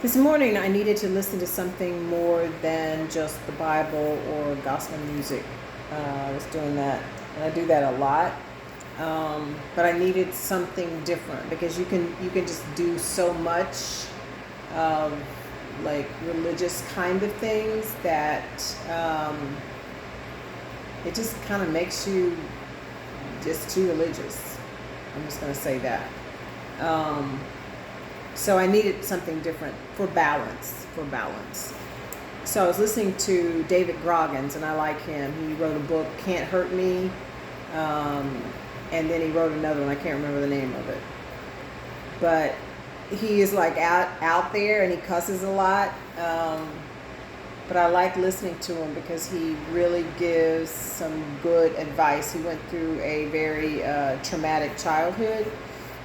This morning I needed to listen to something more than just the Bible or gospel music. I was doing that, and I do that a lot. But I needed something different because you can just do so much of like religious kind of things that it just kind of makes you just too religious. I'm just gonna say that. Um, so I needed something different for balance. For balance. So I was listening to David Goggins, and I like him. He wrote a book, Can't Hurt Me, um, and then he wrote another one. I can't remember the name of it, but he is like out there, and he cusses a lot. But I like listening to him because he really gives some good advice. He went through a very traumatic childhood,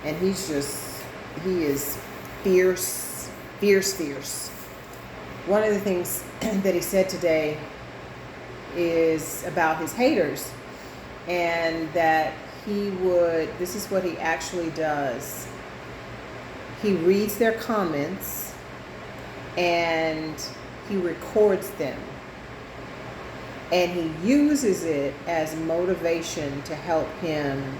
and he is fierce, fierce, fierce. One of the things that he said today is about his haters, and that this is what he actually does. He reads their comments and he records them, and he uses it as motivation to help him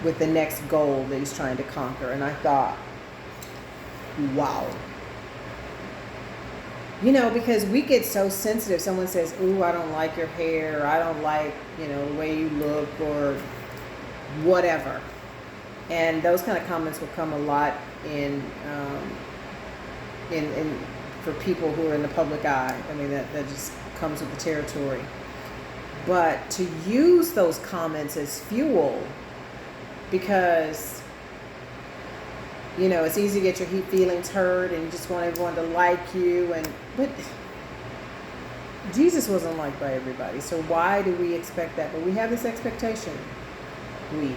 with the next goal that he's trying to conquer. And I thought, wow. Because we get so sensitive. Someone says, ooh, I don't like your hair, or I don't like, the way you look, or whatever. And those kind of comments will come a lot in for people who are in the public eye. I mean, that just comes with the territory. But to use those comments as fuel, because it's easy to get your feelings hurt, and you just want everyone to like you. But Jesus wasn't liked by everybody, so why do we expect that? But we have this expectation. Me,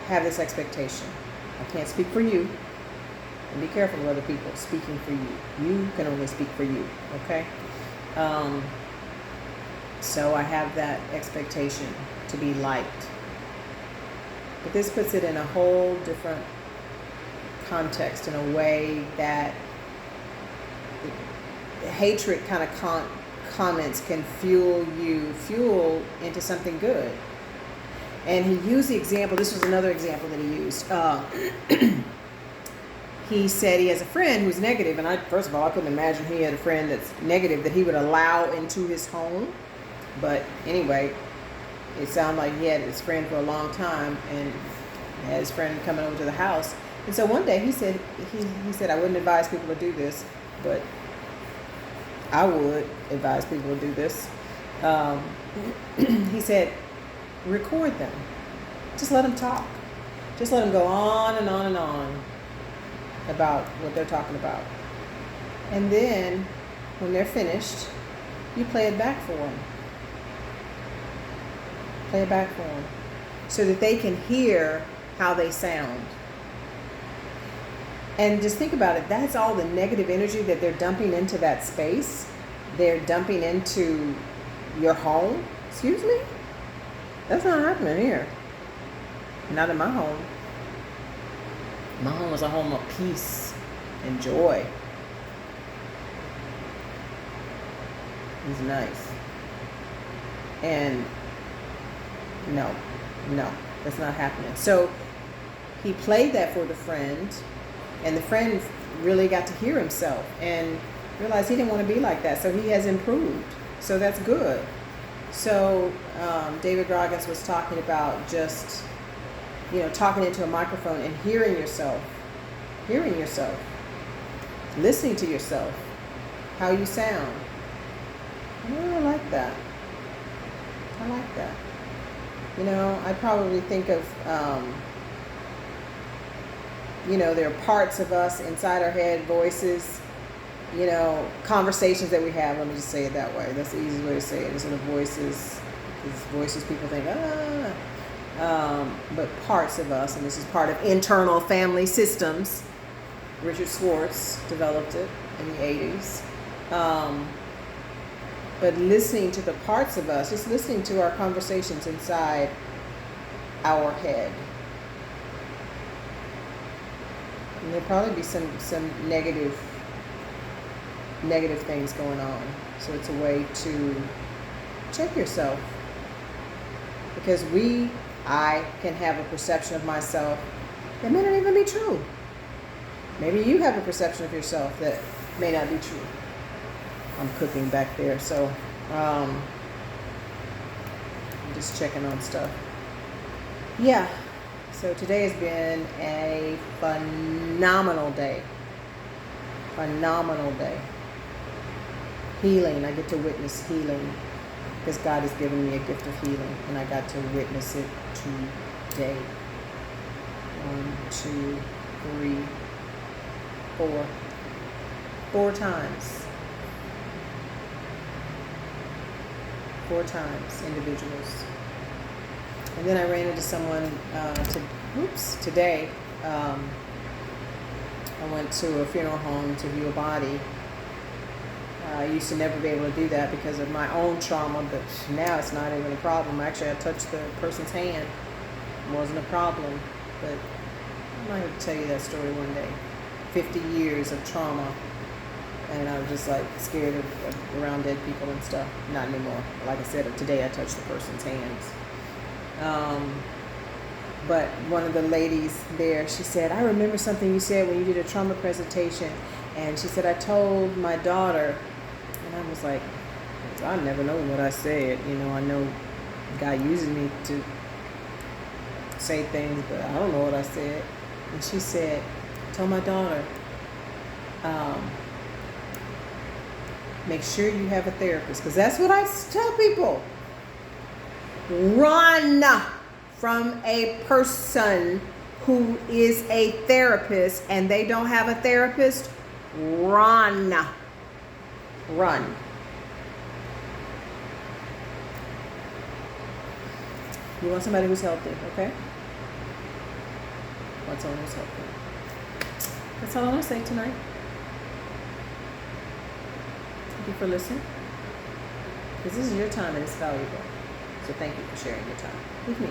have this expectation. I can't speak for you. And be careful of other people speaking for you. You can only speak for you, okay? So I have that expectation to be liked. But this puts it in a whole different context, in a way that hatred kind of comments can fuel into something good. And he used the example, this was another example that he used. He said he has a friend who's negative, and first of all, I couldn't imagine he had a friend that's negative that he would allow into his home. But anyway, it sounded like he had his friend for a long time, and had his friend coming over to the house. And so one day he said, I wouldn't advise people to do this, but I would advise people to do this. He said, record them. Just let them talk. Just let them go on and on and on about what they're talking about. And then when they're finished, you play it back for them. Play it back for them so that they can hear how they sound. And just think about it. That's all the negative energy that they're dumping into that space. They're dumping into your home. Excuse me? That's not happening here. Not in my home. My home was a home of peace and joy. It was nice. And no, that's not happening. So he played that for the friend, and the friend really got to hear himself and realized he didn't want to be like that. So he has improved. So that's good. So David Goggins was talking about just, talking into a microphone and hearing yourself, listening to yourself, how you sound. Oh, I like that. I probably think of, there are parts of us inside our head, voices, conversations that we have. Let me just say it that way. That's the easiest way to say it. It's sort of voices. Because voices, people think, but parts of us, and this is part of internal family systems. Richard Schwartz developed it in the 80s. But listening to the parts of us, just listening to our conversations inside our head. And there'll probably be some negative things going on. So it's a way to check yourself. Because I can have a perception of myself that may not even be true. Maybe you have a perception of yourself that may not be true. I'm cooking back there, so I'm just checking on stuff. Yeah, so today has been a phenomenal day. Phenomenal day. Healing. I get to witness healing because God has given me a gift of healing, and I got to witness it today. 1, 2, 3, 4. 4 times. 4 times, individuals. And then I ran into someone today. I went to a funeral home to view a body. I used to never be able to do that because of my own trauma, but now it's not even a problem. Actually, I touched the person's hand. It wasn't a problem, but I might have to tell you that story one day. 50 years of trauma, and I was just like scared of around dead people and stuff. Not anymore. Like I said, today I touched the person's hands. But one of the ladies there, she said, I remember something you said when you did a trauma presentation. And she said, I told my daughter, and I was like, I never know what I said. I know God uses me to say things, but I don't know what I said. And she said, I told my daughter, make sure you have a therapist, because that's what I tell people. Run from a person who is a therapist and they don't have a therapist. Run. You want somebody who's healthy, okay? Want someone who's healthy. That's all I want to say tonight. Thank you for listening. Because this is your time and it's valuable. So thank you for sharing your time with me.